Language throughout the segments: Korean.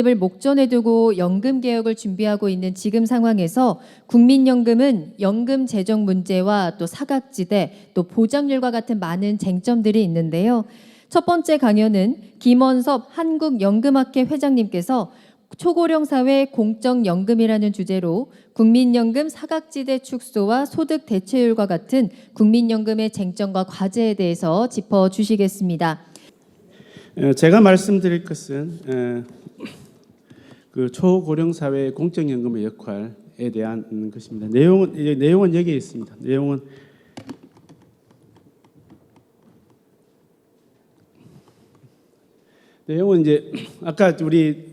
을 목전에 두고 연금 개혁을 준비하고 있는 지금 상황에서 국민연금은 연금 재정 문제와 또 사각지대, 또 보장률과 같은 많은 쟁점들이 있는데요. 첫 번째 강연은 김원섭 한국연금학회 회장님께서 초고령 사회 공적연금이라는 주제로 국민연금 사각지대 축소와 소득 대체율과 같은 국민연금의 쟁점과 과제에 대해서 짚어주시겠습니다. 제가 말씀드릴 것은 그 초고령 사회의 공적연금의 역할에 대한 것입니다. 내용은 여기에 있습니다. 내용은 이제 아까 우리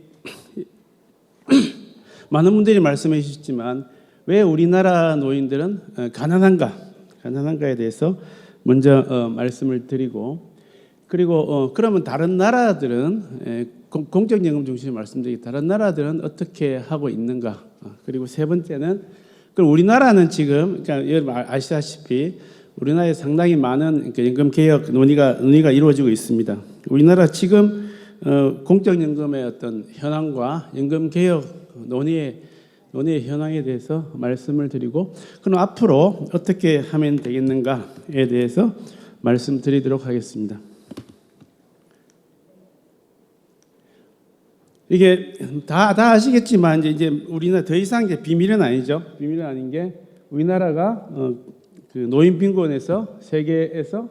많은 분들이 말씀해 주셨지만 왜 우리나라 노인들은 가난한가에 대해서 먼저 말씀을 드리고, 그리고 그러면 다른 나라들은 공적연금 중심으로 말씀드리기, 다른 나라들은 어떻게 하고 있는가? 그리고 세 번째는 그럼 우리나라는 지금 그러니까 여러분 아시다시피 우리나라에 상당히 많은 연금 개혁 논의가 이루어지고 있습니다. 우리나라 지금 공적연금의 어떤 현황과 연금 개혁 논의의 현황에 대해서 말씀을 드리고, 그럼 앞으로 어떻게 하면 되겠는가에 대해서 말씀드리도록 하겠습니다. 이게 다 아시겠지만 이제 우리나라 더 이상 이제 비밀은 아니죠. 비밀은 아닌 게 우리나라가 그 노인 빈곤에서 세계에서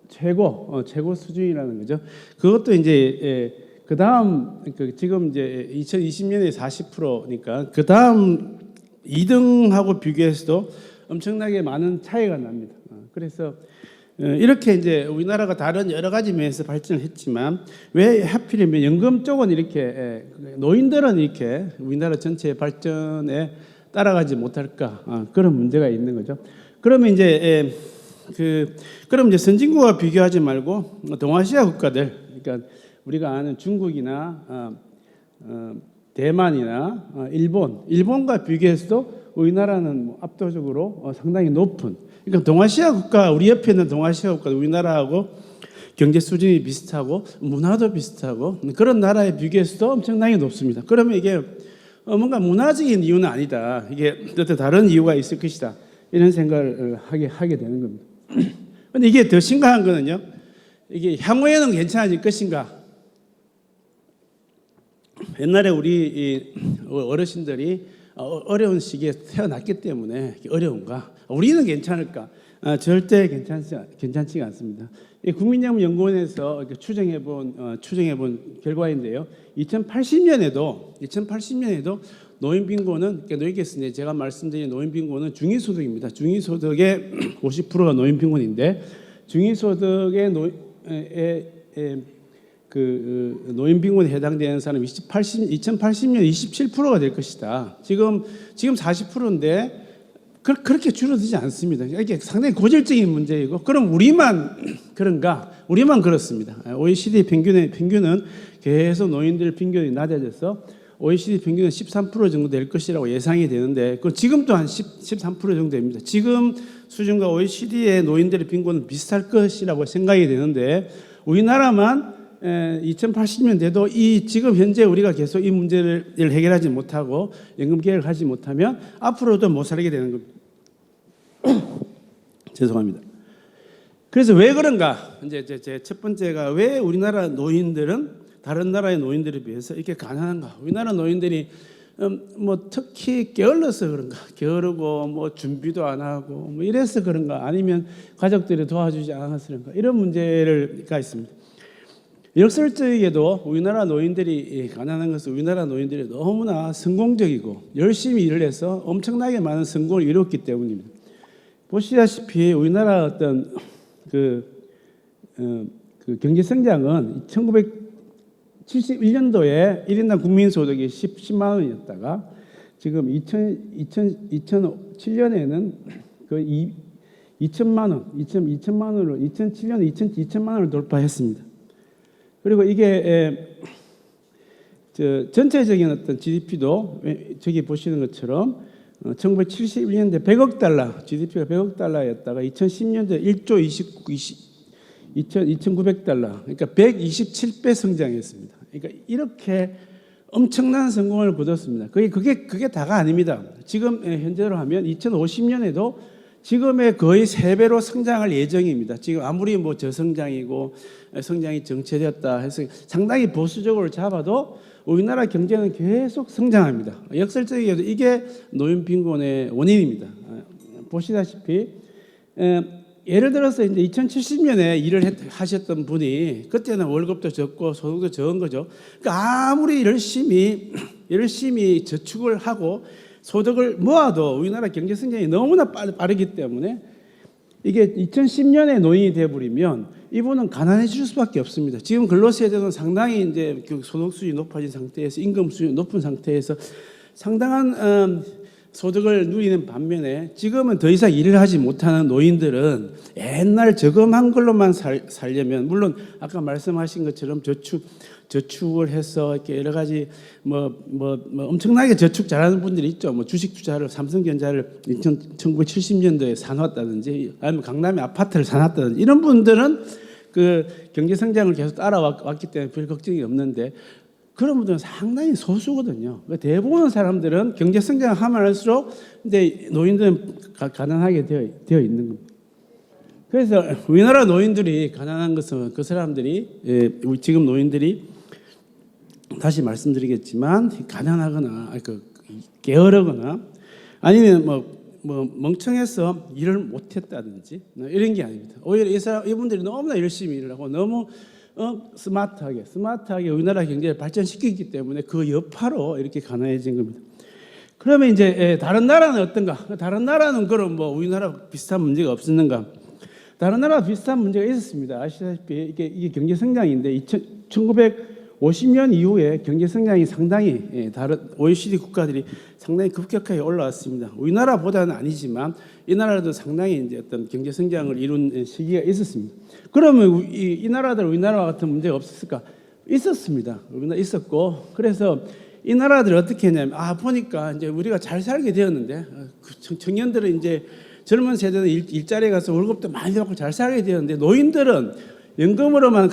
최고 수준이라는 거죠. 그것도 이제 그 다음 지금 이제 2020년에 40%니까 그 다음 2등하고 비교해서도 엄청나게 많은 차이가 납니다. 그래서 이렇게 이제 우리나라가 다른 여러 가지 면에서 발전을 했지만 왜 하필이면 연금 쪽은 이렇게 노인들은 이렇게 우리나라 전체의 발전에 따라가지 못할까, 그런 문제가 있는 거죠. 그러면 이제 그럼 이제 선진국과 비교하지 말고 동아시아 국가들, 그러니까 우리가 아는 중국이나 대만이나 일본과 비교해서도 우리나라는 압도적으로 상당히 높은, 그러니까 동아시아 국가, 우리 옆에 있는 동아시아 국가, 우리나라하고 경제 수준이 비슷하고 문화도 비슷하고 그런 나라에 비교해서도 엄청나게 높습니다. 그러면 이게 뭔가 문화적인 이유는 아니다, 이게 어떤 다른 이유가 있을 것이다, 이런 생각을 하게 되는 겁니다. 그런데 이게 더 심각한 거는요, 이게 향후에는 괜찮아질 것인가? 옛날에 우리 어르신들이 어려운 시기에 태어났기 때문에 어려운가? 우리는 괜찮을까? 절대 괜찮지가 않습니다. 국민연금연구원에서 추정해본 결과인데요. 2080년에도 노인 빈곤은, 노인께서 제가 말씀드린 노인 빈곤은 중위소득입니다. 중위소득의 50%가 노인 빈곤인데, 중위소득의 노인 빈곤에 해당되는 사람이 2080년 27%가 될 것이다. 지금 40%인데 그렇게 줄어들지 않습니다. 이게 상당히 고질적인 문제이고, 그럼 우리만 그런가? 우리만 그렇습니다. OECD 평균은 계속 노인들 빈곤이 낮아져서 OECD 평균은 13% 정도 될 것이라고 예상이 되는데, 지금도 한 13% 정도 됩니다. 지금 수준과 OECD의 노인들의 빈곤은 비슷할 것이라고 생각이 되는데, 우리나라만 2080년 돼도 지금 현재 우리가 계속 이 문제를 해결하지 못하고 연금 개혁을 하지 못하면 앞으로도 못 살게 되는 겁니다. 죄송합니다. 그래서 왜 그런가? 이제 제 첫 번째가 왜 우리나라 노인들은 다른 나라의 노인들에 비해서 이렇게 가난한가? 우리나라 노인들이 특히 게을러서 그런가? 게으르고 준비도 안 하고 이래서 그런가? 아니면 가족들이 도와주지 않아서 그런가? 이런 문제가 있습니다. 역설적이게도 우리나라 노인들이 가난한 것은 우리나라 노인들이 너무나 성공적이고 열심히 일을 해서 엄청나게 많은 성공을 이뤘기 때문입니다. 보시다시피 우리나라 어떤 경제 성장은 1971년도에 1인당 국민소득이 10만 원이었다가 지금 2007년에는 2천만 원으로 2007년에 2천만 원을 돌파했습니다. 그리고 이게 전체적인 어떤 GDP도 저기 보시는 것처럼 1971년대 100억 달러, GDP가 100억 달러였다가 2010년도에 1조 2,900달러, 그러니까 127배 성장했습니다. 그러니까 이렇게 엄청난 성공을 거뒀습니다. 그게 다가 아닙니다. 지금 현재로 하면 2050년에도 지금의 거의 3배로 성장할 예정입니다. 지금 아무리 뭐 저성장이고 성장이 정체되었다 해서 상당히 보수적으로 잡아도 우리나라 경제는 계속 성장합니다. 역설적이게도 이게 노인 빈곤의 원인입니다. 보시다시피 예를 들어서 이제 2070년에 일을 하셨던 분이 그때는 월급도 적고 소득도 적은 거죠. 그러니까 아무리 열심히 저축을 하고 소득을 모아도 우리나라 경제 성장이 너무나 빠르기 때문에 이게 2010년에 노인이 돼버리면 이분은 가난해질 수밖에 없습니다. 지금 근로세대는 상당히 이제 소득 수준이 높아진 상태에서 임금 수준이 높은 상태에서 상당한 소득을 누리는 반면에 지금은 더 이상 일을 하지 못하는 노인들은 옛날 저금한 걸로만 살려면 물론 아까 말씀하신 것처럼 저축을 해서 이렇게 여러 가지 뭐 엄청나게 저축 잘하는 분들이 있죠. 뭐 주식 투자를 삼성전자를 1970년도에 사놨다든지 아니면 강남에 아파트를 사놨다든지 이런 분들은 그 경제 성장을 계속 따라왔기 때문에 별 걱정이 없는데 그런 분들은 상당히 소수거든요. 대부분 사람들은 경제 성장하면 할수록 이제 노인들은 가난하게 되어 있는 겁니다. 그래서 우리나라 노인들이 가난한 것은 그 사람들이 지금 노인들이 다시 말씀드리겠지만 가난하거나 게으르거나 아니면 뭐 멍청해서 일을 못했다든지 이런 게 아닙니다. 오히려 이분들이 너무나 열심히 일을 하고 너무 스마트하게 우리나라 경제를 발전시키기 때문에 그 여파로 이렇게 가난해진 겁니다. 그러면 이제 다른 나라는 어떤가? 다른 나라는 그럼 뭐 우리나라 비슷한 문제가 없었는가? 다른 나라 비슷한 문제가 있었습니다. 아시다시피 이게 경제 성장인데 1950년 이후에 경제 성장이 상당히 다른 OECD 국가들이 상당히 급격하게 올라왔습니다. 우리나라보다는 아니지만 이 나라도 상당히 이제 어떤 경제 성장을 이룬 시기가 있었습니다. 그러면 이 나라들 우리나라와 같은 문제가 없었을까? 있었습니다. 우리나라 있었고 그래서 이 나라들이 어떻게 했냐면 보니까 이제 우리가 잘 살게 되었는데 청년들은 이제 젊은 세대는 일자리에 가서 월급도 많이 받고 잘 살게 되었는데 노인들은 연금으로만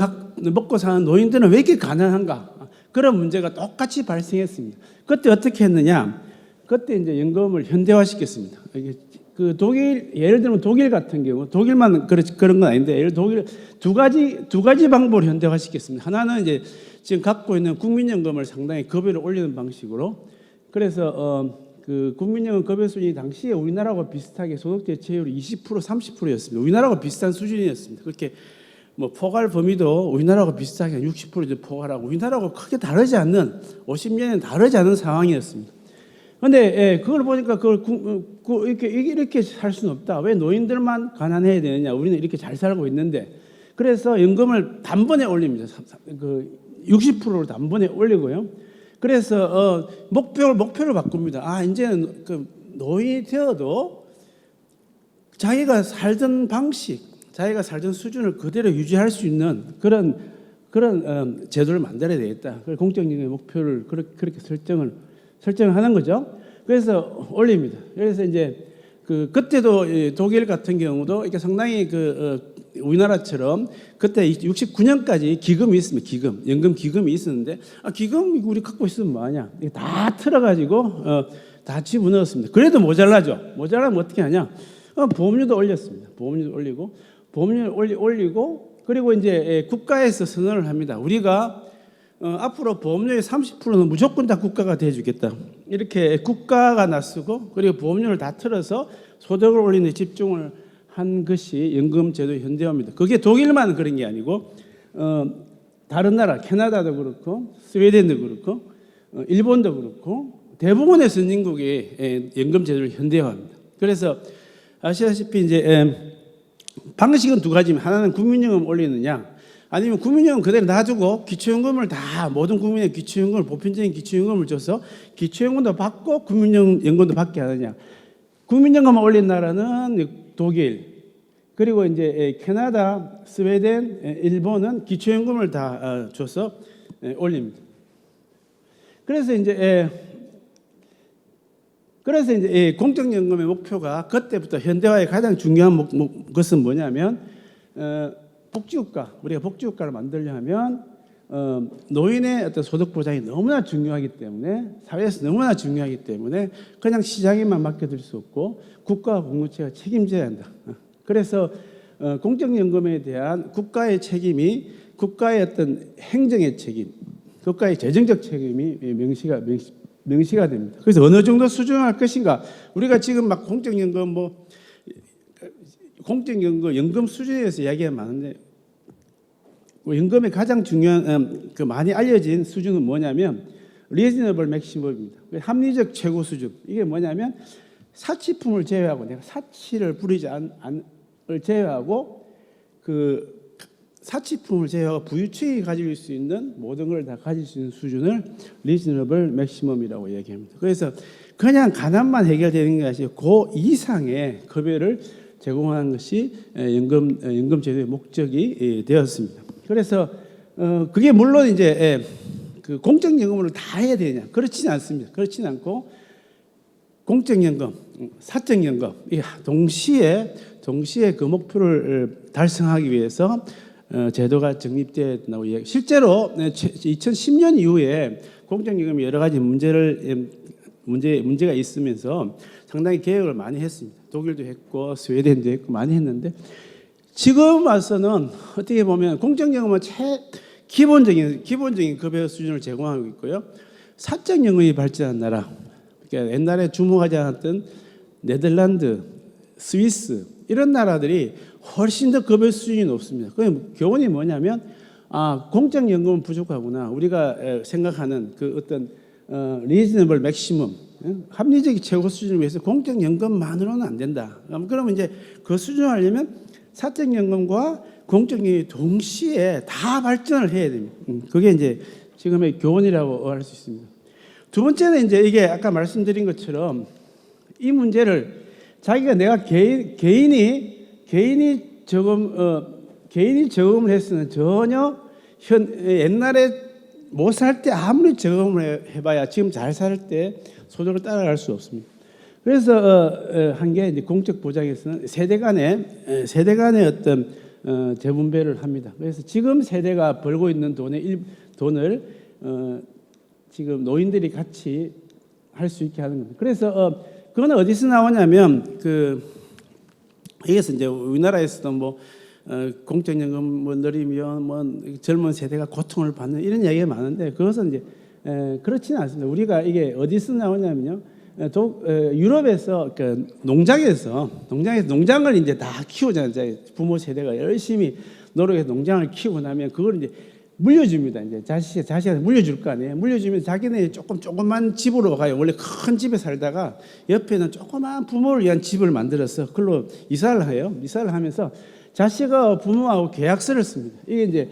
먹고 사는 노인들은 왜 이렇게 가난한가? 그런 문제가 똑같이 발생했습니다. 그때 어떻게 했느냐? 그때 이제 연금을 현대화시켰습니다. 그 독일 예를 들면 독일 같은 경우 독일만 그런 건 아닌데 예를 독일 두 가지 방법을 현대화시켰습니다. 하나는 이제 지금 갖고 있는 국민연금을 상당히 급여를 올리는 방식으로 그래서 그 국민연금 급여 수준이 당시에 우리나라와 비슷하게 소득 대체율이 20% 30%였습니다. 우리나라와 비슷한 수준이었습니다. 그렇게 뭐 포괄 범위도 우리나라하고 비슷하게 60% 포괄하고 우리나라하고 크게 다르지 않는 50년은 다르지 않은 상황이었습니다. 그런데 그걸 보니까 이렇게 살 수는 없다. 왜 노인들만 가난해야 되느냐? 우리는 이렇게 잘 살고 있는데 그래서 연금을 단번에 올립니다. 60%를 단번에 올리고요. 그래서 목표를 바꿉니다. 이제는 그 노인이 되어도 자기가 살던 방식, 자기가 살던 수준을 그대로 유지할 수 있는 그런 제도를 만들어야 되겠다. 공적인 목표를 그렇게 설정하는 거죠. 그래서 올립니다. 그래서 이제 그때도 독일 같은 경우도 이렇게 상당히 우리나라처럼 그때 69년까지 기금이 있습니다. 연금 기금이 있었는데 기금 우리 갖고 있으면 뭐하냐? 다 틀어가지고 다 집어넣었습니다. 그래도 모자라죠. 모자라면 어떻게 하냐? 보험료도 올렸습니다. 보험료도 올리고 그리고 이제 국가에서 선언을 합니다. 우리가 앞으로 보험료의 30%는 무조건 다 국가가 대주겠다. 이렇게 국가가 나서고 그리고 보험료를 다 틀어서 소득을 올리는 데 집중을 한 것이 연금제도 현대화입니다. 그게 독일만 그런 게 아니고 다른 나라 캐나다도 그렇고 스웨덴도 그렇고 일본도 그렇고 대부분의 선진국이 연금제도를 현대화합니다. 그래서 아시다시피 이제 방식은 두 가지입니다. 하나는 국민연금 올리느냐 아니면 국민연금 그대로 놔두고 기초연금을 다 모든 국민의 기초연금을 보편적인 기초연금을 줘서 기초연금도 받고 국민연금도 받게 하느냐. 국민연금을 올린 나라는 독일 그리고 이제 캐나다, 스웨덴, 일본은 기초연금을 다 줘서 올립니다. 그래서 이제 공적연금의 목표가 그때부터 현대화의 가장 중요한 것은 뭐냐면 복지국가, 우리가 복지국가를 만들려 하면 노인의 어떤 소득 보장이 너무나 중요하기 때문에 사회에서 너무나 중요하기 때문에 그냥 시장에만 맡겨둘 수 없고 국가와 공동체가 책임져야 한다. 그래서 공적연금에 대한 국가의 책임이 국가의 어떤 행정의 책임, 국가의 재정적 책임이 명시가 됩니다. 그래서 어느 정도 수준을 할 것인가? 우리가 지금 막 공적연금 연금 수준에 대해서 이야기가 많은데 연금의 가장 중요한 많이 알려진 수준은 뭐냐면 리즈너블 맥시멈입니다. 합리적 최고 수준. 이게 뭐냐면 사치품을 제외하고 내가 사치를 부리지 않을 제외하고 사치품을 제외하고 부유층이 가질 수 있는 모든 걸 다 가질 수 있는 수준을 리즈너블 맥시멈이라고 얘기합니다. 그래서 그냥 가난만 해결되는 게 아니라 그 이상의 급여를 제공하는 것이 연금 제도의 목적이 되었습니다. 그래서 그게 물론 이제 그 공적연금을 다 해야 되냐? 그렇지는 않습니다. 그렇지는 않고 공적연금, 사적연금 동시에 그 목표를 달성하기 위해서 제도가 정립되어 나오고 실제로 2010년 이후에 공적연금이 여러 가지 문제가 있으면서 상당히 개혁을 많이 했습니다. 독일도 했고 스웨덴도 했고 많이 했는데 지금 와서는 어떻게 보면 공적연금은 기본적인 급여 수준을 제공하고 있고요. 사적연금이 발전한 나라, 그러니까 옛날에 주목하지 않았던 네덜란드, 스위스 이런 나라들이 훨씬 더 급여 수준이 높습니다. 그 교훈이 뭐냐면 공적연금은 부족하구나. 우리가 생각하는 그 어떤 리즈너블 맥시멈, 합리적 최고 수준을 위해서 공적연금만으로는 안 된다. 그러면 이제 그 수준을 하려면 사적연금과 공적연금이 동시에 다 발전을 해야 됩니다. 그게 이제 지금의 교훈이라고 할 수 있습니다. 두 번째는 이제 이게 아까 말씀드린 것처럼 이 문제를 내가 개인이 저금을 했으면 전혀 옛날에 못 살 때 아무리 저금을 해봐야 지금 잘 살 때 소득을 따라갈 수 없습니다. 그래서 한 게 이제 공적 보장에서는 세대 간의 어떤 재분배를 합니다. 그래서 지금 세대가 벌고 있는 돈을 지금 노인들이 같이 할 수 있게 하는 겁니다. 그래서 그건 어디서 나오냐면 여기서 이제 우리나라에서도 공적연금 늘리면 젊은 세대가 고통을 받는 이런 이야기가 많은데 그것은 이제 그렇지는 않습니다. 우리가 이게 어디서 나오냐면요. 유럽에서 농장에서 농장을 이제 다 키우잖아요. 부모 세대가 열심히 노력해서 농장을 키우고 나면 그걸 이제 물려줍니다. 이제 자식한테 물려줄 거 아니에요. 물려주면 자기네 조그만 집으로 가요. 원래 큰 집에 살다가 옆에는 조그만 부모를 위한 집을 만들어서 그걸로 이사를 해요. 이사를 하면서 자식과 부모하고 계약서를 씁니다. 이게 이제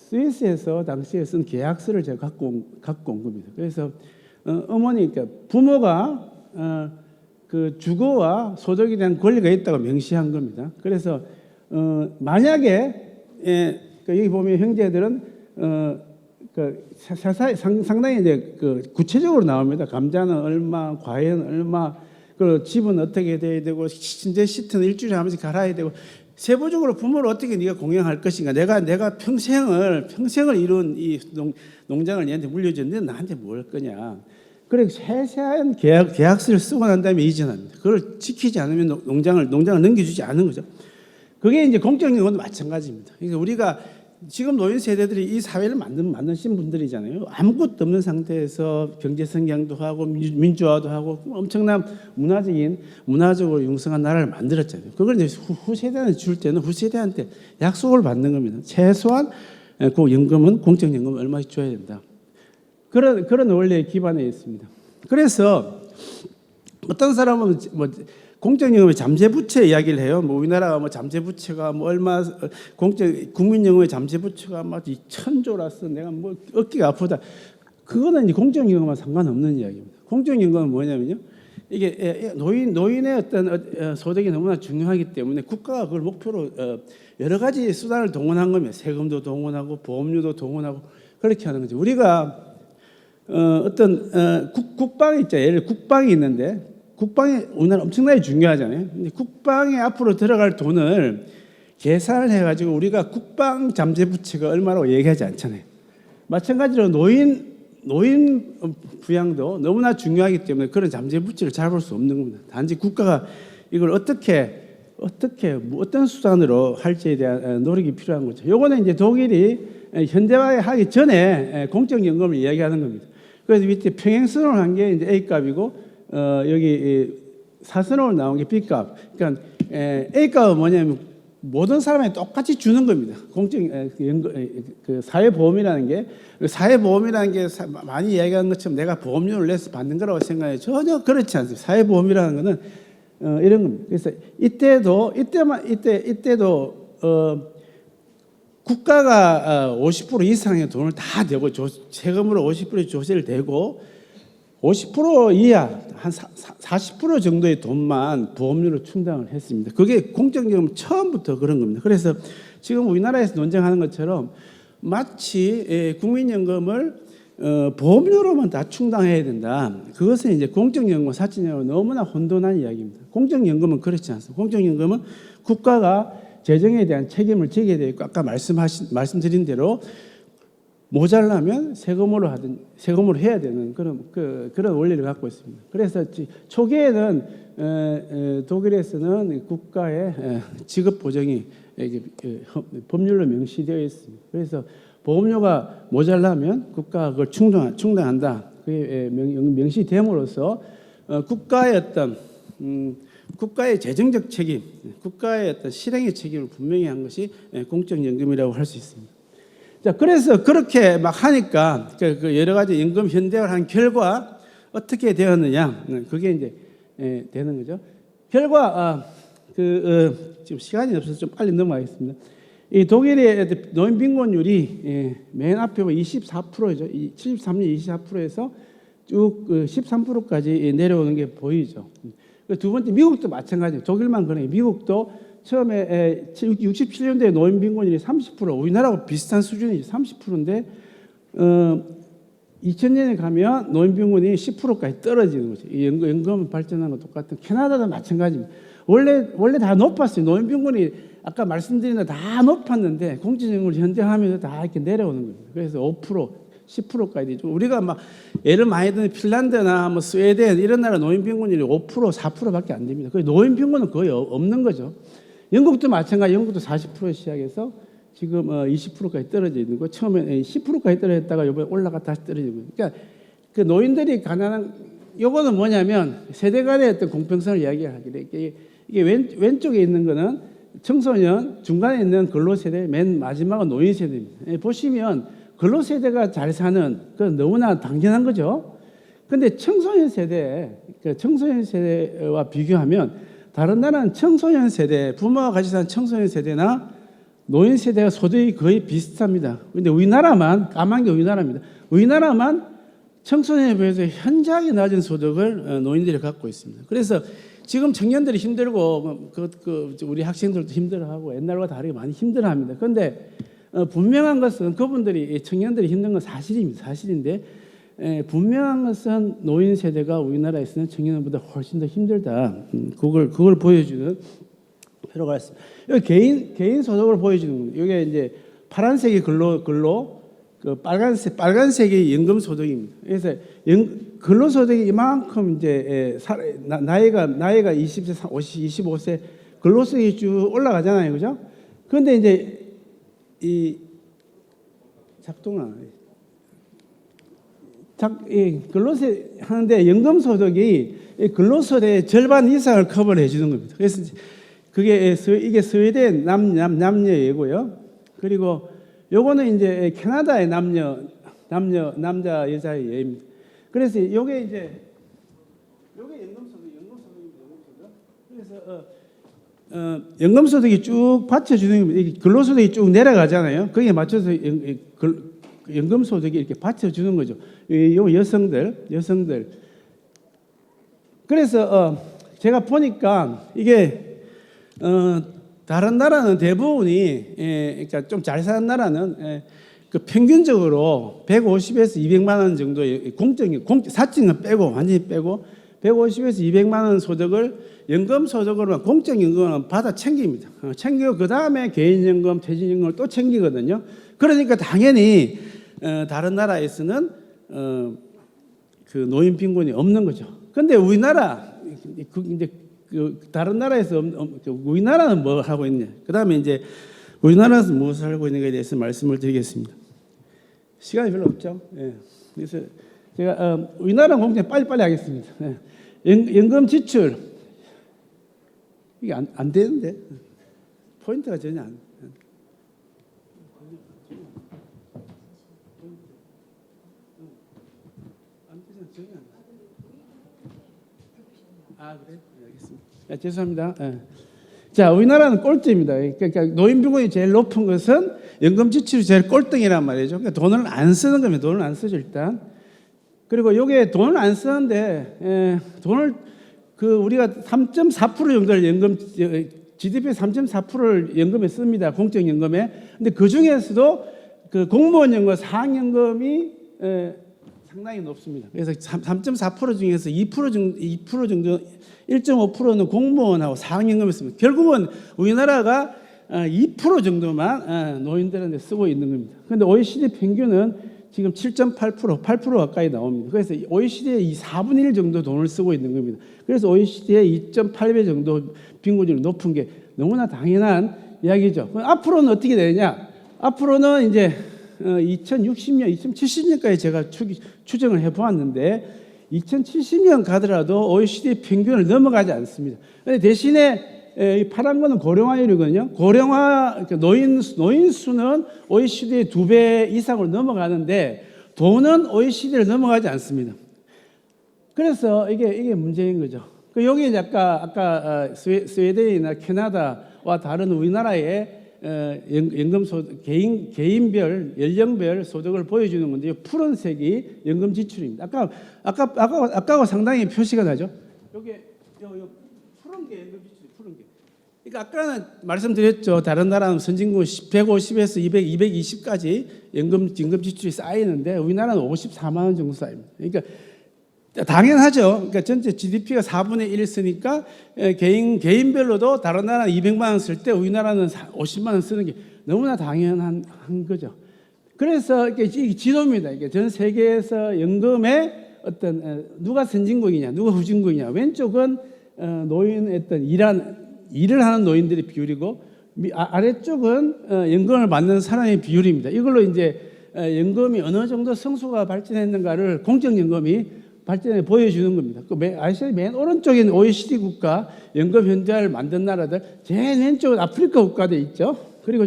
스위스에서 당시에 쓴 계약서를 제가 갖고 온 겁니다. 그래서 어머니, 그러니까 부모가 그 주거와 소득에 대한 권리가 있다고 명시한 겁니다. 그래서 만약에 여기 보면 형제들은 상당히 이제 구체적으로 나옵니다. 감자는 얼마, 과일은 얼마, 그 집은 어떻게 돼야 되고, 침대 시트는 일주일에 한 번씩 갈아야 되고, 세부적으로 부모를 어떻게 네가 공양할 것인가. 내가 평생을 이룬 이 농장을 얘한테 물려줬는데 나한테 뭘 할 거냐. 그래 세세한 계약서를 쓰고 난 다음에 이전합니다. 그걸 지키지 않으면 농장을 넘겨주지 않는 거죠. 그게 이제 공적연금도 마찬가지입니다. 그러니까 우리가 지금 노인 세대들이 이 사회를 만드신 분들이잖아요. 아무것도 없는 상태에서 경제 성장도 하고 민주화도 하고 엄청난 문화적으로 융성한 나라를 만들었잖아요. 그걸 이제 후세대한테 줄 때는 후세대한테 약속을 받는 겁니다. 최소한 그 연금은 공적연금은 얼마씩 줘야 된다. 그런 원리에 기반해 있습니다. 그래서 어떤 사람은 공적연금의 잠재부채 이야기를 해요. 우리나라가 잠재부채가 얼마, 국민연금의 잠재부채가 2,000조라서 내가 어깨가 아프다. 그거는 이제 공적연금과 상관없는 이야기입니다. 공적연금은 뭐냐면요. 이게 노인의 어떤 소득이 너무나 중요하기 때문에 국가가 그걸 목표로 여러 가지 수단을 동원한 겁니다. 세금도 동원하고 보험료도 동원하고 그렇게 하는 거죠. 우리가 국방이 있죠. 예를 들어 국방이 있는데 국방이 우리나라 엄청나게 중요하잖아요. 근데 국방에 앞으로 들어갈 돈을 계산을 해가지고 우리가 국방 잠재 부채가 얼마라고 얘기하지 않잖아요. 마찬가지로 노인 부양도 너무나 중요하기 때문에 그런 잠재 부채를 잡을 수 없는 겁니다. 단지 국가가 이걸 어떻게 어떤 수단으로 할지에 대한 노력이 필요한 거죠. 요거는 이제 독일이 현대화하기 전에 공적연금을 이야기하는 겁니다. 그래서 밑에 평행선으로 한 게 이제 A값이고 여기 사선으로 나온 게 B값. 그러니까 A값은 뭐냐면 모든 사람에게 똑같이 주는 겁니다. 그 사회보험이라는 게 많이 이야기하는 것처럼 내가 보험료를 내서 받는 거라고 생각해요. 전혀 그렇지 않습니다. 사회보험이라는 거는 이런 겁니다. 그래서 이때도 국가가 50% 이상의 돈을 다 대고 세금으로 50% 조세를 대고 50% 이하 한 40% 정도의 돈만 보험료로 충당을 했습니다. 그게 공적연금 처음부터 그런 겁니다. 그래서 지금 우리나라에서 논쟁하는 것처럼 마치 국민연금을 보험료로만 다 충당해야 된다. 그것은 이제 공적연금, 사적연금 너무나 혼돈한 이야기입니다. 공적연금은 그렇지 않습니다. 공적연금은 국가가 재정에 대한 책임을 지게 되어 있고 아까 말씀드린 대로 모자라면 세금으로 해야 되는 그런 원리를 갖고 있습니다. 그래서 초기에는 독일에서는 국가의 지급 보정이 법률로 명시되어 있습니다. 그래서 보험료가 모자라면 국가가 그걸 충당한다. 그게 명시됨으로써 국가의 어떤 국가의 재정적 책임, 국가의 어떤 실행의 책임을 분명히 한 것이 공적연금이라고 할 수 있습니다. 자, 그래서 그렇게 막 하니까 그 여러 가지 연금 현대화를 한 결과 어떻게 되었느냐, 그게 이제 되는 거죠. 결과 지금 시간이 없어서 좀 빨리 넘어가겠습니다. 이 독일의 노인 빈곤율이 맨 앞에 24%죠. 73년 24%에서 쭉 13%까지 내려오는 게 보이죠. 두 번째 미국도 마찬가지예요. 독일만 그래요. 미국도 처음에 67년도에 노인 빈곤율이 30%, 우리나라하고 비슷한 수준이죠. 30%인데 2000년에 가면 노인 빈곤이 10%까지 떨어지는 거죠. 연금 발전하는 거 똑같은 캐나다도 마찬가지입니다. 원래 다 높았어요. 노인 빈곤이 아까 말씀드린 대로 다 높았는데 공적연금을 현대화하면서 다 이렇게 내려오는 겁니다. 그래서 5%, 10%까지 되죠. 우리가 막 예를 많이 드는 핀란드나 뭐 스웨덴 이런 나라 노인 빈곤율이 5%, 4%밖에 안 됩니다. 그 노인 빈곤은 거의 없는 거죠. 영국도 마찬가지. 영국도 40% 시작해서 지금 20%까지 떨어져 있는 거. 처음에 10%까지 떨어졌다가 이번에 올라갔다 다시 떨어지고. 그러니까 그 노인들이 가난한 요거는 뭐냐면 세대 간의 어떤 공평성을 이야기하게 돼. 이게 왼쪽에 있는 거는 청소년, 중간에 있는 근로세대, 맨 마지막은 노인세대입니다. 보시면 근로세대가 잘 사는 그건 너무나 당연한 거죠. 그런데 청소년 세대와 비교하면 다른 나라는 청소년 세대, 부모가 같이 사는 청소년 세대나 노인 세대가 소득이 거의 비슷합니다. 그런데 우리나라만 까만 게 우리나라입니다. 우리나라만 청소년에 비해서 현저하게 낮은 소득을 노인들이 갖고 있습니다. 그래서 지금 청년들이 힘들고 우리 학생들도 힘들어하고 옛날과 다르게 많이 힘들어합니다. 그런데 분명한 것은 그분들이 청년들이 힘든 건 사실입니다. 사실인데 분명한 것은 노인 세대가 우리나라에서는 청년보다 훨씬 더 힘들다. 그걸 보여주는 필요가 있습니다. 여기 개인 소득을 보여주는 겁니다. 이게 이제 파란색이 그 빨간색이 연금 소득입니다. 그래서 근로 소득이 이만큼 이제 나이가 20세, 25세 근로 소득이 쭉 올라가잖아요, 그죠? 그런데 이제 이 근로세 하는데 연금 소득이 근로소득의 절반 이상을 커버해 주는 겁니다. 그래서 이게 스웨덴 남녀 예고요. 그리고 요거는 이제 캐나다의 남자 여자의 예입니다. 그래서 요게 이제 연금소득입니다. 그래서 연금소득이 쭉 받쳐주는 겁니다. 근로소득이 쭉 내려가잖아요. 거기에 맞춰서 연금소득이 이렇게 받쳐주는 거죠. 요 여성들. 그래서 제가 보니까 이게 다른 나라는 대부분이 그러니까 좀 잘 사는 나라는 그 평균적으로 150에서 200만 원 정도의 사적은 빼고 완전히 빼고 150에서 200만 원 소득을 연금 소득으로 공적연금은 받아 챙깁니다. 챙기고 그 다음에 개인연금, 퇴직연금을 또 챙기거든요. 그러니까 당연히 다른 나라에서는 그 노인 빈곤이 없는 거죠. 근데 우리나라 이제 다른 나라에서 우리나라는 뭐 하고 있냐? 그다음에 이제 우리나라에서 무엇을 하고 있는가에 대해서 말씀을 드리겠습니다. 시간이 별로 없죠. 예. 그래서 제가 우리나라 공정 빨리빨리 하겠습니다. 예. 연금 지출 이게 안 되는데 포인트가 전혀 안. 아 그래? 네, 알겠습니다. 야, 죄송합니다. 예. 자, 우리나라는 꼴찌입니다. 그러니까 노인 빈곤이 제일 높은 것은 연금 지출이 제일 꼴등이란 말이죠. 그러니까 돈을 안 쓰는 겁니다. 돈을 안 쓰죠 일단. 그리고 요게 돈을 안 쓰는데 돈을 우리가 3.4% 정도를 연금 GDP의 3.4%를 연금에 씁니다. 공적연금에. 근데 그 중에서도 그 공무원 연금, 사학연금이 상당히 높습니다. 그래서 3.4% 중에서 2% 정도 1.5%는 공무원하고 사학연금에 씁니다. 결국은 우리나라가 2% 정도만 노인들한테 쓰고 있는 겁니다. 그런데 OECD 평균은 지금 7.8%, 8% 가까이 나옵니다. 그래서 OECD의 이 4분의 1 정도 돈을 쓰고 있는 겁니다. 그래서 OECD의 2.8배 정도 빈곤율이 높은 게 너무나 당연한 이야기죠. 그럼 앞으로는 어떻게 되느냐? 앞으로는 이제 2060년, 2070년까지 제가 추정을 해보았는데 2070년 가더라도 OECD 평균을 넘어가지 않습니다. 그런데 대신에 이 파란 거는 고령화율이거든요. 고령화 노인 수는 OECD의 2배 이상으로 넘어가는데 돈은 OECD를 넘어가지 않습니다. 그래서 이게 문제인 거죠. 여기 이제 아까 스웨덴이나 캐나다와 다른 우리나라의 연금 소득 개인별 연령별 소득을 보여주는 건데요. 푸른색이 연금 지출입니다. 아까와 상당히 표시가 나죠. 여기 푸른 게 연금 지출. 그러니까 아까는 말씀드렸죠. 다른 나라는 선진국 150에서 200, 220까지 연금 지출이 쌓이는데 우리나라는 54만 원 정도 쌓입니다. 그러니까 당연하죠. 그러니까 전체 GDP가 4분의 1 쓰니까 개인별로도 다른 나라는 200만 원 쓸 때 우리나라는 50만 원 쓰는 게 너무나 당연한 거죠. 그래서 이게 지도입니다. 이게 전 세계에서 연금의 어떤 누가 선진국이냐, 누가 후진국이냐. 왼쪽은 노인의 어떤 일을 하는 노인들의 비율이고 아래쪽은 연금을 받는 사람의 비율입니다. 이걸로 이제 연금이 어느 정도 성수가 발전했는가를 공적연금이 발전해 보여주는 겁니다. 아시아 맨 오른쪽에 있는 OECD 국가 연금 현저를 만든 나라들, 제일 왼쪽은 아프리카 국가들 있죠. 그리고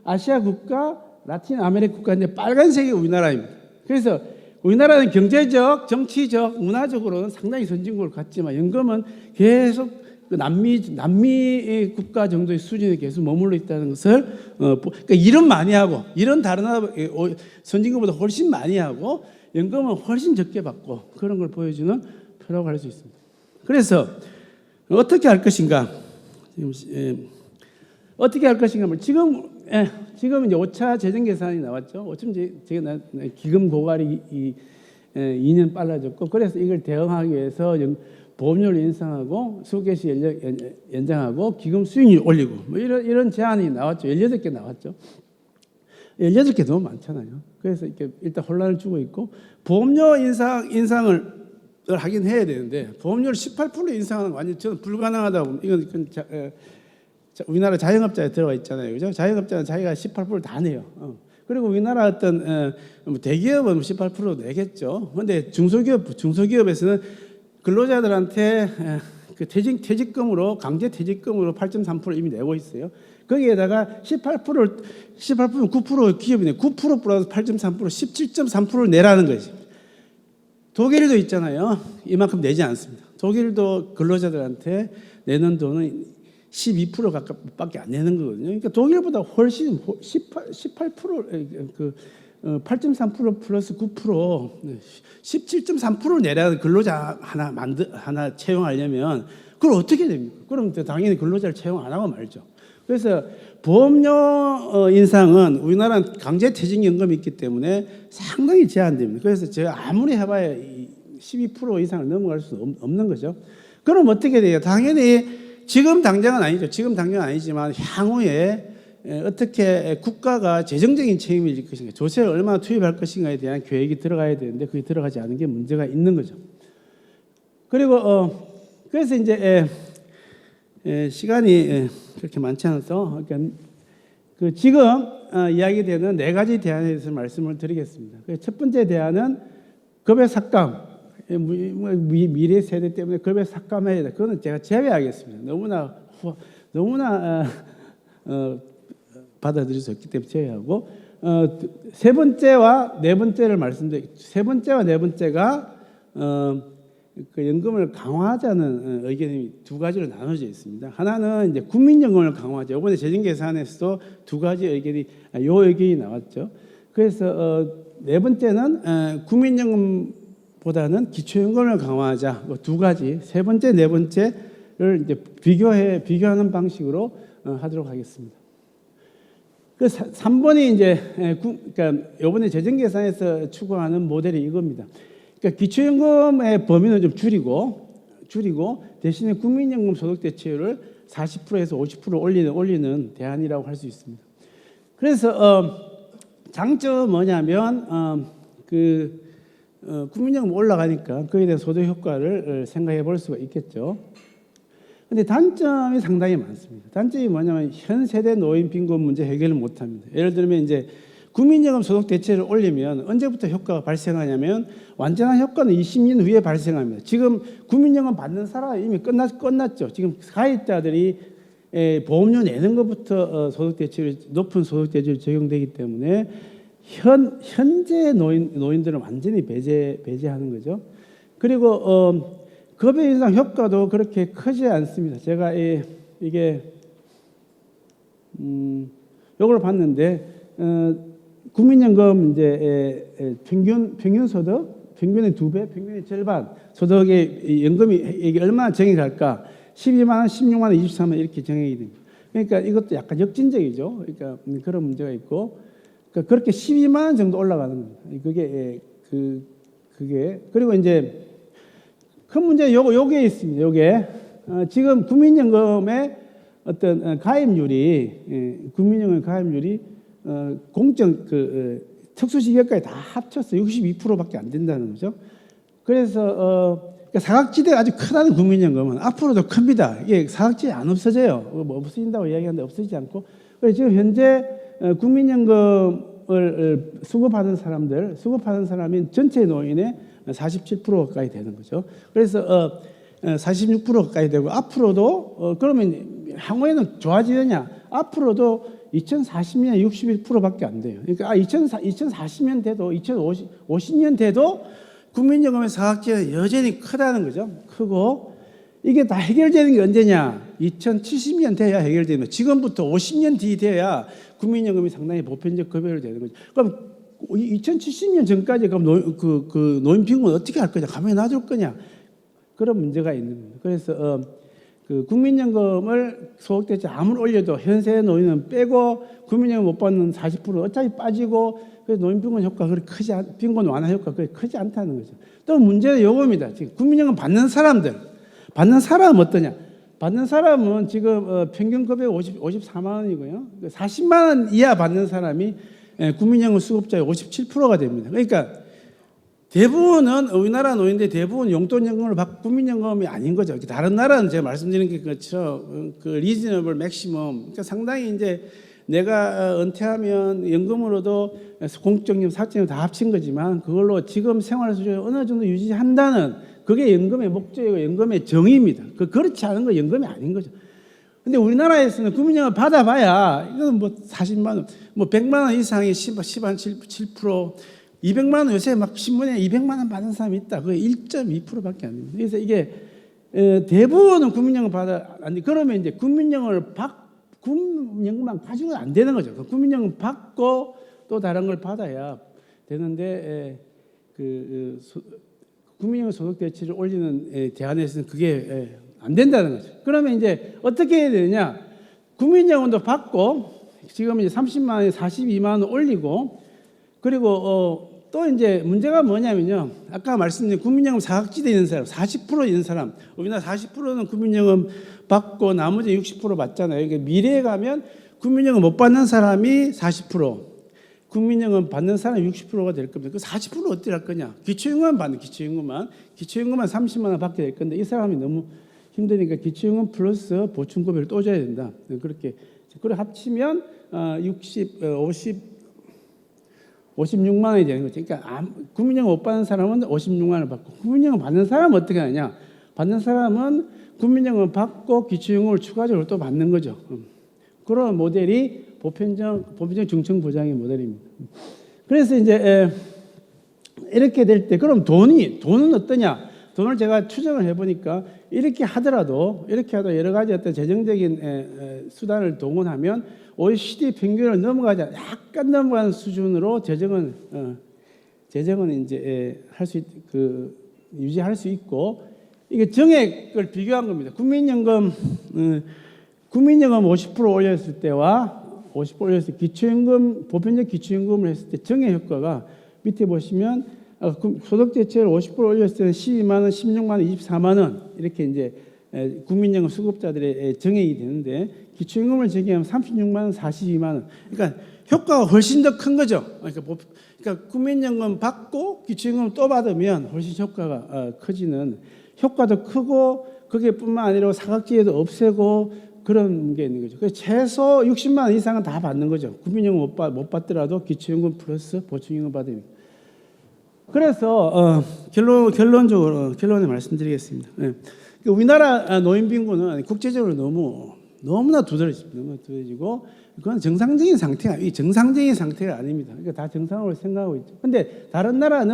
아시아 국가, 라틴 아메리카 국가인데 빨간색이 우리나라입니다. 그래서 우리나라는 경제적, 정치적, 문화적으로는 상당히 선진국을 갖지만 연금은 계속 남미 국가 정도의 수준에 계속 머물러 있다는 것을 그러니까 일은 많이 하고 일은 다른 나라 선진국보다 훨씬 많이 하고 연금은 훨씬 적게 받고 그런 걸 보여주는 표라고 할 수 있습니다. 그래서 어떻게 할 것인가? 어떻게 할 것인가? 지금 이제 5차 재정 계산이 나왔죠. 어쩜 제가 기금 고갈이 2년 빨라졌고 그래서 이걸 대응하기 위해서 보험료를 인상하고 수개시 연장하고 기금 수익률 올리고 뭐 이런 제안이 나왔죠. 18개 나왔죠. 18개 너무 많잖아요. 그래서 이렇게 일단 혼란을 주고 있고 보험료 인상을 하긴 해야 되는데 보험료를 18% 인상하는 거 완전 저는 불가능하다고. 이건 우리나라 자영업자에 들어가 있잖아요. 그죠? 자영업자는 자기가 18%를 다 내요. 그리고 우리나라 어떤 대기업은 18% 내겠죠. 그런데 중소기업에서는 근로자들한테 그 퇴직금으로 강제 퇴직금으로 8.3% 이미 내고 있어요. 거기에다가 18%는 9% 기업이네. 9% 플러스 8.3% 17.3%를 내라는 거지. 독일도 있잖아요. 이만큼 내지 않습니다. 독일도 근로자들한테 내는 돈은 12% 가깝게 안 내는 거거든요. 그러니까 독일보다 훨씬 18% 8.3% 플러스 9% 17.3%를 내라는 근로자 하나 채용하려면 그걸 어떻게 됩니까? 그럼 당연히 근로자를 채용 안 하고 말죠. 그래서 보험료 인상은 우리나라는 강제퇴직연금이 있기 때문에 상당히 제한됩니다. 그래서 제가 아무리 해봐야 12% 이상을 넘어갈 수 없는 거죠. 그럼 어떻게 돼요? 당연히 지금 당장은 아니죠. 지금 당장은 아니지만 향후에 어떻게 국가가 재정적인 책임을 질 것인가, 조세를 얼마나 투입할 것인가에 대한 계획이 들어가야 되는데 그게 들어가지 않은 게 문제가 있는 거죠. 그리고 그래서 이제 시간이 그렇게 많지 않아서 그러니까 그 지금 이야기되는 네 가지 대안에 대해서 말씀을 드리겠습니다. 첫 번째 대안은 급여 삭감, 미래 세대 때문에 급여 삭감해야 돼. 그거는 제가 제외하겠습니다. 너무나 받아들일 수 없기 때문에 제외하고 세 번째와 네 번째를 말씀드릴게요. 세 번째와 네 번째가 그 연금을 강화하자는 의견이 두 가지로 나눠져 있습니다. 하나는 이제 국민연금을 강화하자. 이번에 재정계산에서도 두 가지 의견이 의견이 나왔죠. 그래서 네 번째는 국민연금보다는 기초연금을 강화하자. 두 가지. 세 번째, 네 번째를 이제 비교하는 방식으로 하도록 하겠습니다. 그 3번이 이제 그러니까 이번에 재정계산에서 추구하는 모델이 이겁니다. 그러니까 기초연금의 범위는 좀 줄이고 대신에 국민연금 소득 대체율을 40%에서 50% 올리는 대안이라고 할 수 있습니다. 그래서 장점은 뭐냐면 국민연금 올라가니까 그에 대한 소득 효과를 생각해 볼 수가 있겠죠. 근데 단점이 상당히 많습니다. 단점이 뭐냐면 현 세대 노인 빈곤 문제 해결을 못 합니다. 예를 들면 이제 국민연금 소득 대체를 올리면 언제부터 효과가 발생하냐면 완전한 효과는 20년 후에 발생합니다. 지금 국민연금 받는 사람이 이미 끝났죠. 지금 가입자들이 보험료 내는 것부터 소득 대체율이 높은 소득 대체율이 적용되기 때문에 현재 노인들은 완전히 배제하는 거죠. 그리고 급여 인상 효과도 그렇게 크지 않습니다. 제가 이게 이걸 봤는데 국민연금 이제 평균 소득, 평균의 2배, 평균의 절반 소득의 연금이 이게 얼마나 정액이 갈까? 12만 원, 16만 원, 23만 원 이렇게 정액이 됩니다. 그러니까 이것도 약간 역진적이죠. 그러니까 그런 문제가 있고, 그러니까 그렇게 12만 원 정도 올라가는 겁니다. 그게 그리고 이제 큰 문제 요게 있습니다. 요게 지금 국민연금의 어떤 가입률이 국민연금 가입률이 공적 특수시기까지 다 합쳐서 62%밖에 안 된다는 거죠. 그래서 그러니까 사각지대가 아주 크다는 국민연금은 앞으로도 큽니다. 이게 사각지대 안 없어져요. 뭐 없어진다고 이야기하는데 없어지지 않고. 그래서 지금 현재 국민연금을 수급하는 사람이 전체 노인의 47% 가까이 되는 거죠. 그래서 46% 가까이 되고 앞으로도 그러면 향후에는 좋아지느냐? 앞으로도 2040년 61%밖에 안 돼요. 그러니까 2040년 돼도 2050년 돼도 국민연금의 사각지대는 여전히 크다는 거죠. 크고 이게 다 해결되는 게 언제냐? 2070년 돼야 해결되는 거예요. 지금부터 50년 뒤 돼야 국민연금이 상당히 보편적 급여로 되는 거죠. 그럼 2070년 전까지 그럼 노인 빈곤 어떻게 할 거냐? 가만히 놔둘 거냐? 그런 문제가 있는 겁니다. 그래서 그 국민연금을 소득대체 아무리 올려도 현세 노인은 빼고 국민연금 못 받는 40% 어차피 빠지고 그래서 노인 빈곤 효과가 그렇게 빈곤 완화 효과가 그렇게 크지 않다는 거죠. 또 문제는 요겁니다. 지금 국민연금 받는 사람은 어떠냐? 받는 사람은 지금 평균 급여 54만 원이고요. 40만 원 이하 받는 사람이 국민연금 수급자의 57%가 됩니다. 그러니까 대부분은 우리나라 노인들 대부분 용돈연금을 받고 국민연금이 아닌 거죠. 다른 나라는 제가 말씀드린 게 그렇죠. 그 리즈너블 맥시멈. 그러니까 상당히 이제 내가 은퇴하면 연금으로도 공적연금, 사적연금 다 합친 거지만 그걸로 지금 생활 수준을 어느 정도 유지한다는 그게 연금의 목적이고 연금의 정의입니다. 그렇지 않은 건 연금이 아닌 거죠. 근데 우리나라에서는 국민연금 받아봐야 이건 뭐 40만 원, 뭐 100만 원 이상이 7%, 200만 원 요새 막 신문에 200만 원 받는 사람이 있다. 그게 1.2%밖에 안 됩니다. 그래서 이게 대부분은 국민연금 안 돼. 그러면 이제 국민연금만 가지고는 안 되는 거죠. 국민연금 받고 또 다른 걸 받아야 되는데 국민연금 소득 대체를 올리는 대안에서는 그게 안 된다는 거죠. 그러면 이제 어떻게 해야 되느냐? 국민연금도 받고 지금 이제 30만 원에 42만 원 올리고 그리고 또 이제 문제가 뭐냐면요. 아까 말씀드린 국민연금 사각지대에 있는 사람, 40% 있는 사람, 우리나라 40%는 국민연금 받고 나머지 60% 받잖아요. 그러니까 미래에 가면 국민연금 못 받는 사람이 40%, 국민연금 받는 사람이 60%가 될 겁니다. 그 40%는 어떻게 할 거냐? 기초연금만 받는 기초연금만 30만 원 받게 될 건데 이 사람이 너무 힘드니까 기초연금 플러스 보충급여를 또 줘야 된다. 그렇게 그걸 합치면 56만 원이 되는 거죠. 그러니까 국민연금 못 받는 사람은 56만 원을 받고 국민연금 받는 사람은 어떻게 하냐? 받는 사람은 국민연금 받고 기초연금을 추가적으로 또 받는 거죠. 그런 모델이 보편적 중증보장의 모델입니다. 그래서 이제 이렇게 될 때 그럼 돈은 어떠냐? 돈을 제가 추정을 해보니까 이렇게 하더라도 여러 가지 어떤 재정적인 수단을 동원하면 OECD 평균을 약간 넘어가는 수준으로 재정은 이제 유지할 수 있고 이게 정액을 비교한 겁니다. 국민연금 50% 올렸을 때와 50% 올렸을 때 기초연금 보편적 기초연금을 했을 때 정액 효과가 밑에 보시면 소득 대체를 50% 올렸을 때는 12만 원, 16만 원, 24만 원 이렇게 이제 국민연금 수급자들의 정액이 되는데 기초연금을 적용하면 36만 원, 42만 원. 그러니까 효과가 훨씬 더 큰 거죠. 그러니까 국민연금 받고 기초연금 또 받으면 훨씬 효과가 커지는 효과도 크고 그게뿐만 아니라 사각지대도 없애고 그런 게 있는 거죠. 그래서 최소 60만 원 이상은 다 받는 거죠. 국민연금 못 받더라도 기초연금 플러스 보충연금 받으면. 그래서 결론을 말씀드리겠습니다. 네. 우리나라 노인 빈곤은 국제적으로 너무나 두드러지고 그건 정상적인 상태가 아닙니다. 그러니까 다 정상으로 생각하고 있죠. 근데 다른 나라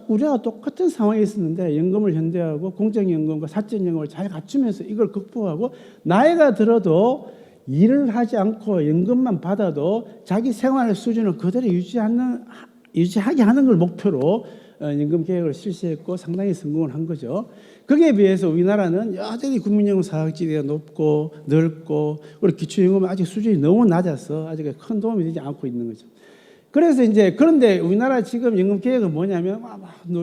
우리와 똑같은 상황에 있었는데 연금을 현대화하고 공적연금과 사적연금을 잘 갖추면서 이걸 극복하고 나이가 들어도 일을 하지 않고 연금만 받아도 자기 생활 수준을 그대로 유지하게 하는 걸 목표로 연금 계획을 실시했고 상당히 성공을 한 거죠. 거기에 비해서 우리나라는 여전히 국민연금 사각지대가 높고 넓고 그리고 기초연금은 아직 수준이 너무 낮아서 아직 큰 도움이 되지 않고 있는 거죠. 그래서 이제 그런데 우리나라 지금 연금 계획은 뭐냐면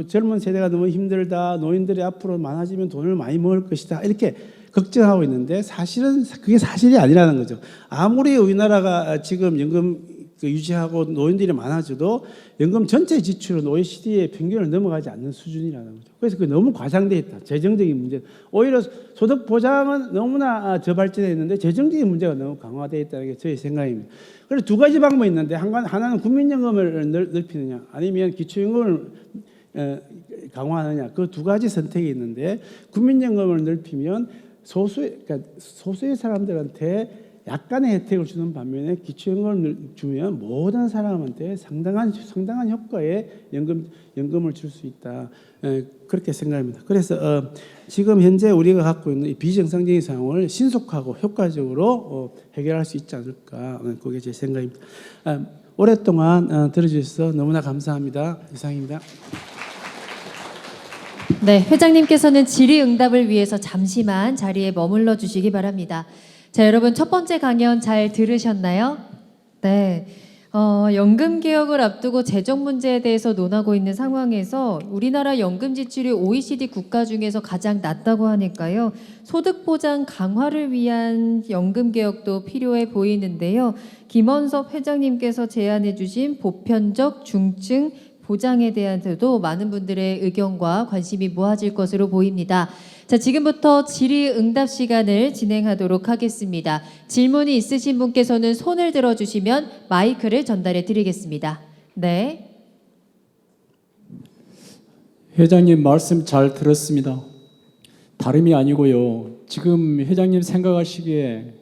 젊은 세대가 너무 힘들다, 노인들이 앞으로 많아지면 돈을 많이 먹을 것이다 이렇게 걱정하고 있는데 사실은 그게 사실이 아니라는 거죠. 아무리 우리나라가 지금 연금 유지하고 노인들이 많아져도 연금 전체 지출은 OECD의 평균을 넘어가지 않는 수준이라는 거죠. 그래서 그게 너무 과장되어 있다. 재정적인 문제. 오히려 소득 보장은 너무나 저발전해 있는데 재정적인 문제가 너무 강화되어 있다는 게 저희 생각입니다. 그래서 두 가지 방법이 있는데 하나는 국민연금을 넓히느냐 아니면 기초연금을 강화하느냐 그 두 가지 선택이 있는데 국민연금을 넓히면 소수의 사람들한테 약간의 혜택을 주는 반면에 기초연금을 주면 모든 사람한테 상당한 효과의 연금을 줄 수 있다. 그렇게 생각합니다. 그래서 지금 현재 우리가 갖고 있는 이 비정상적인 상황을 신속하고 효과적으로 해결할 수 있지 않을까. 그게 제 생각입니다. 오랫동안 들어주셔서 너무나 감사합니다. 이상입니다. 네, 회장님께서는 질의응답을 위해서 잠시만 자리에 머물러 주시기 바랍니다. 자, 여러분 첫 번째 강연 잘 들으셨나요? 네. 연금 개혁을 앞두고 재정 문제에 대해서 논하고 있는 상황에서 우리나라 연금 지출이 OECD 국가 중에서 가장 낮다고 하니까요. 소득 보장 강화를 위한 연금 개혁도 필요해 보이는데요. 김원섭 회장님께서 제안해 주신 보편적 중증 보장에 대해서도 많은 분들의 의견과 관심이 모아질 것으로 보입니다. 자, 지금부터 질의응답 시간을 진행하도록 하겠습니다. 질문이 있으신 분께서는 손을 들어주시면 마이크를 전달해 드리겠습니다. 네. 회장님 말씀 잘 들었습니다. 다름이 아니고요. 지금 회장님 생각하시기에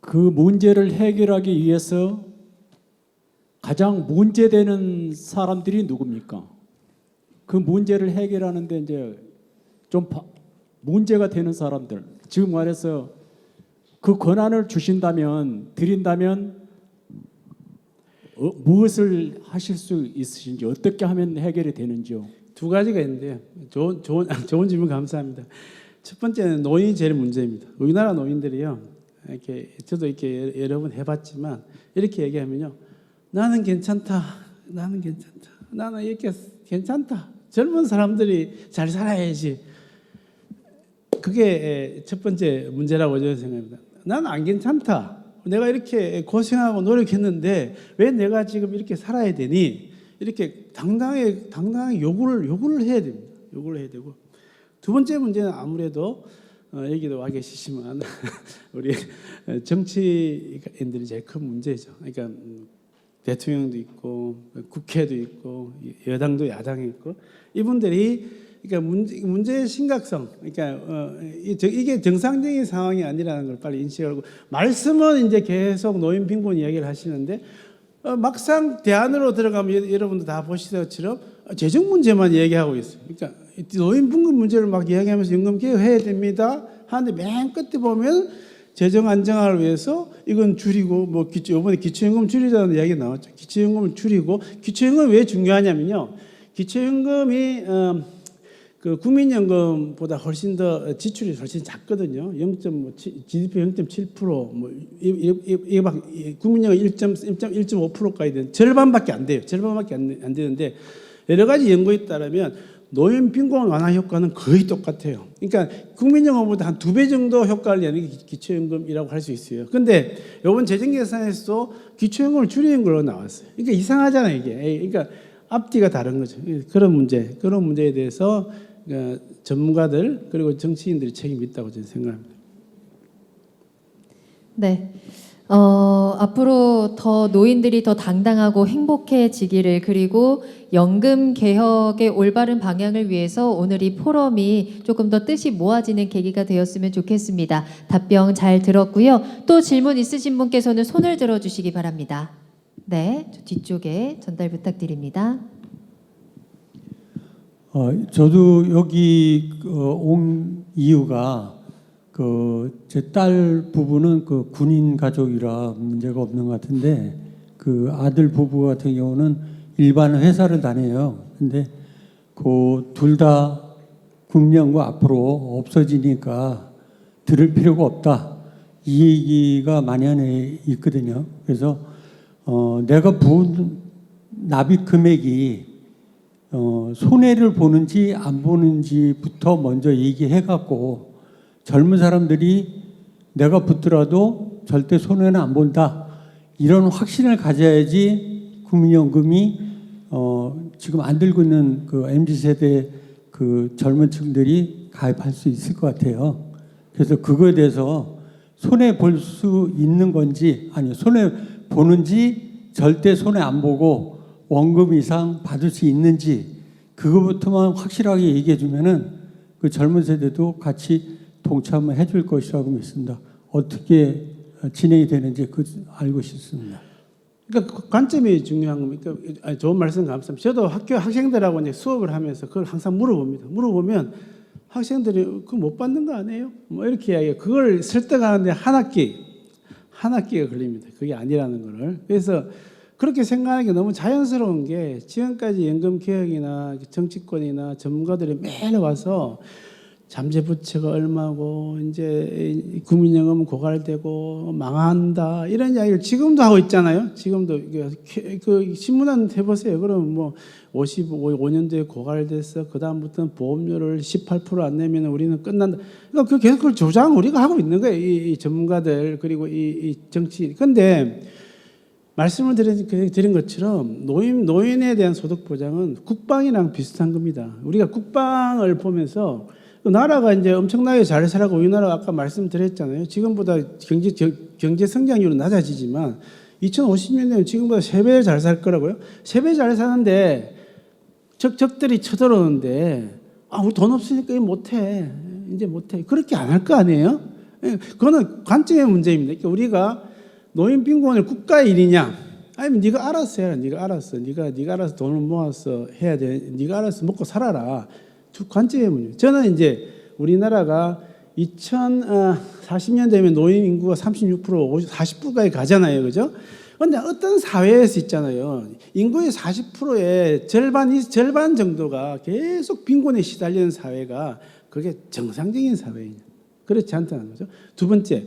그 문제를 해결하기 위해서 가장 문제되는 사람들이 누굽니까? 그 문제를 해결하는데 이제 좀 문제가 되는 사람들, 지금 말해서 그 권한을 드린다면 무엇을 하실 수 있으신지, 어떻게 하면 해결이 되는지요? 두 가지가 있는데요. 좋은 질문 감사합니다. 첫 번째는 노인이 제일 문제입니다. 우리나라 노인들이요, 저도 이렇게 여러 번 해봤지만 이렇게 얘기하면요, 나는 괜찮다. 나는 괜찮다. 나는 이렇게 괜찮다. 젊은 사람들이 잘 살아야지. 그게 첫 번째 문제라고 저는 생각합니다. 나는 안 괜찮다. 내가 이렇게 고생하고 노력했는데 왜 내가 지금 이렇게 살아야 되니? 이렇게 당당하게 요구를 해야 됩니다. 요구를 해야 되고. 두 번째 문제는 아무래도 여기도 와 계시지만 우리 정치인들이 제일 큰 문제죠. 그러니까 대통령도 있고 국회도 있고 여당도 야당이 있고 이분들이 그러니까 문제의 심각성, 그러니까 이게 정상적인 상황이 아니라는 걸 빨리 인식하고 말씀은 이제 계속 노인 빈곤 이야기를 하시는데 막상 대안으로 들어가면 여러분도 다 보시는 것처럼 재정 문제만 얘기하고 있어요. 그러니까 노인 빈곤 문제를 막 이야기하면서 연금 개혁해야 됩니다 하는데 맨 끝에 보면 재정 안정화를 위해서 이건 줄이고 뭐 이번에 기초연금 줄이자는 이야기가 나왔죠. 기초연금을 줄이고 기초연금이 왜 중요하냐면요. 기초연금이 그 국민연금보다 훨씬 더 지출이 훨씬 작거든요. GDP 0.7%, 뭐 이게 막 국민연금 1.5%까지 되는 절반밖에 안 돼요. 절반밖에 안 되는데 여러 가지 연구에 따르면 노인 빈곤 완화 효과는 거의 똑같아요. 그러니까 국민연금보다 한 2배 정도 효과를 내는 게 기초연금이라고 할 수 있어요. 근데 이번 재정 예산에서도 기초연금을 줄이는 걸로 나왔어요. 그러니까 이상하잖아요, 이게. 그러니까 앞뒤가 다른 거죠. 그런 문제에 대해서 전문가들 그리고 정치인들이 책임이 있다고 저는 생각합니다. 네. 앞으로 더 노인들이 더 당당하고 행복해지기를 그리고 연금 개혁의 올바른 방향을 위해서 오늘 이 포럼이 조금 더 뜻이 모아지는 계기가 되었으면 좋겠습니다. 답변 잘 들었고요. 또 질문 있으신 분께서는 손을 들어주시기 바랍니다. 네, 저 뒤쪽에 전달 부탁드립니다. 저도 여기 온 이유가 제 딸 부부는 그 군인 가족이라 문제가 없는 것 같은데 그 아들 부부 같은 경우는 일반 회사를 다녀요. 근데 그 둘 다 국민연금 앞으로 없어지니까 들을 필요가 없다. 이 얘기가 만연해 있거든요. 그래서 내가 부은 납입 금액이 손해를 보는지 안 보는지부터 먼저 얘기해갖고 젊은 사람들이 내가 붙더라도 절대 손해는 안 본다. 이런 확신을 가져야지 국민연금이 지금 안 들고 있는 그 MZ세대 그 젊은 층들이 가입할 수 있을 것 같아요. 그래서 그거에 대해서 손해 볼 수 있는 건지 아니 손해 보는지 절대 손해 안 보고 원금 이상 받을 수 있는지 그거부터만 확실하게 얘기해 주면은 그 젊은 세대도 같이 동참을 해줄 것이라고 믿습니다. 어떻게 진행이 되는지 알고 싶습니다. 그러니까 그 관점이 중요한 겁니다. 그러니까 좋은 말씀 감사합니다. 저도 학교 학생들하고 이제 수업을 하면서 그걸 항상 물어봅니다. 물어보면 학생들이 그거 못 받는 거 아니에요? 뭐 이렇게 이야기해요. 그걸 설득하는데 한 학기가 걸립니다. 그게 아니라는 거를. 그래서 그렇게 생각하는 게 너무 자연스러운 게 지금까지 연금 개혁이나 정치권이나 전문가들이 매일 와서 잠재 부채가 얼마고 이제 국민연금은 고갈되고 망한다 이런 이야기를 지금도 하고 있잖아요. 지금도 그 신문 한 해보세요. 그럼 뭐 55년도에 고갈돼서 그 다음부터는 보험료를 18% 안 내면 우리는 끝난다. 그러니까 계속 그걸 조장 우리가 하고 있는 거예요. 이 전문가들 그리고 이 정치인. 근데 말씀을 드린 것처럼 노인에 대한 소득 보장은 국방이랑 비슷한 겁니다. 우리가 국방을 보면서 나라가 이제 엄청나게 잘 살아가고 우리나라가 아까 말씀드렸잖아요. 지금보다 경제 성장률은 낮아지지만 2050년에는 지금보다 3배 잘 살 거라고요. 3배 잘 사는데 적들이 쳐들어오는데 우리 돈 없으니까 이제 못해. 그렇게 안 할 거 아니에요? 그거는 관점의 문제입니다. 그러니까 우리가 노인 빈곤을 국가의 일이냐? 아니면 네가 알아서 해라. 네가 알아서 돈을 모아서 해야 돼. 네가 알아서 먹고 살아라. 두 관점의 문제. 저는 이제 우리나라가 2040년 되면 노인 인구가 36%, 40%까지 가잖아요. 그죠? 그런데 어떤 사회에서 있잖아요. 인구의 40%의 절반 정도가 계속 빈곤에 시달리는 사회가 그게 정상적인 사회이냐. 그렇지 않다는 거죠. 두 번째,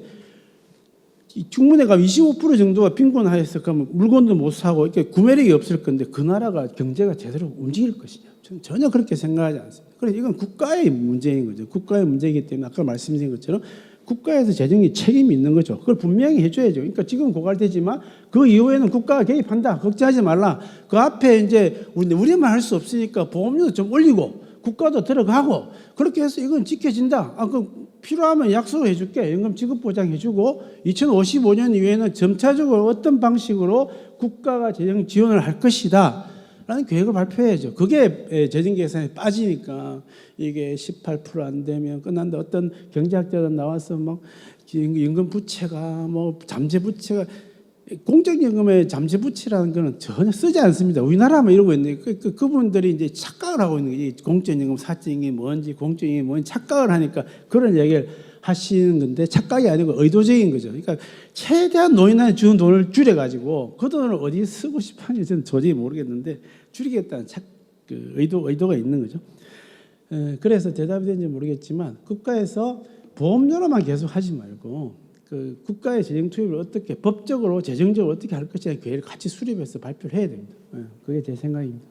중문회가 25% 정도가 빈곤하였을 거면 물건도 못 사고 이렇게 구매력이 없을 건데 그 나라가 경제가 제대로 움직일 것이냐? 저는 전혀 그렇게 생각하지 않습니다. 그래서 이건 국가의 문제인 거죠. 국가의 문제이기 때문에 아까 말씀드린 것처럼 국가에서 재정이 책임이 있는 거죠. 그걸 분명히 해줘야죠. 그러니까 지금 고갈되지만 그 이후에는 국가가 개입한다. 걱정하지 말라. 그 앞에 이제 우리만 할 수 없으니까 보험료도 좀 올리고 국가도 들어가고 그렇게 해서 이건 지켜진다. 그 필요하면 약속을 해줄게. 연금 지급 보장해주고 2055년 이후에는 점차적으로 어떤 방식으로 국가가 재정 지원을 할 것이다. 라는 계획을 발표해야죠. 그게 재정 계산에 빠지니까 이게 18% 안 되면 끝난다. 어떤 경제학자들 나와서 막 연금 부채가 뭐 잠재 부채가 공적연금의 잠재 부채라는 거는 전혀 쓰지 않습니다. 우리나라만 이러고 있는데 그분들이 이제 착각을 하고 있는 게 공적연금, 사적연금이 뭔지 공적연금이 뭔지 착각을 하니까 그런 얘기를 하시는 건데 착각이 아니고 의도적인 거죠. 그러니까 최대한 노인한테 주는 돈을 줄여가지고 그 돈을 어디에 쓰고 싶어하는지 저는 도저히 모르겠는데 줄이겠다는 의도가 있는 거죠. 그래서 대답이 되는지 모르겠지만 국가에서 보험료로만 계속 하지 말고 그 국가의 재정 투입을 어떻게 법적으로 재정적으로 어떻게 할 것이냐 계획을 같이 수립해서 발표를 해야 됩니다. 그게 제 생각입니다.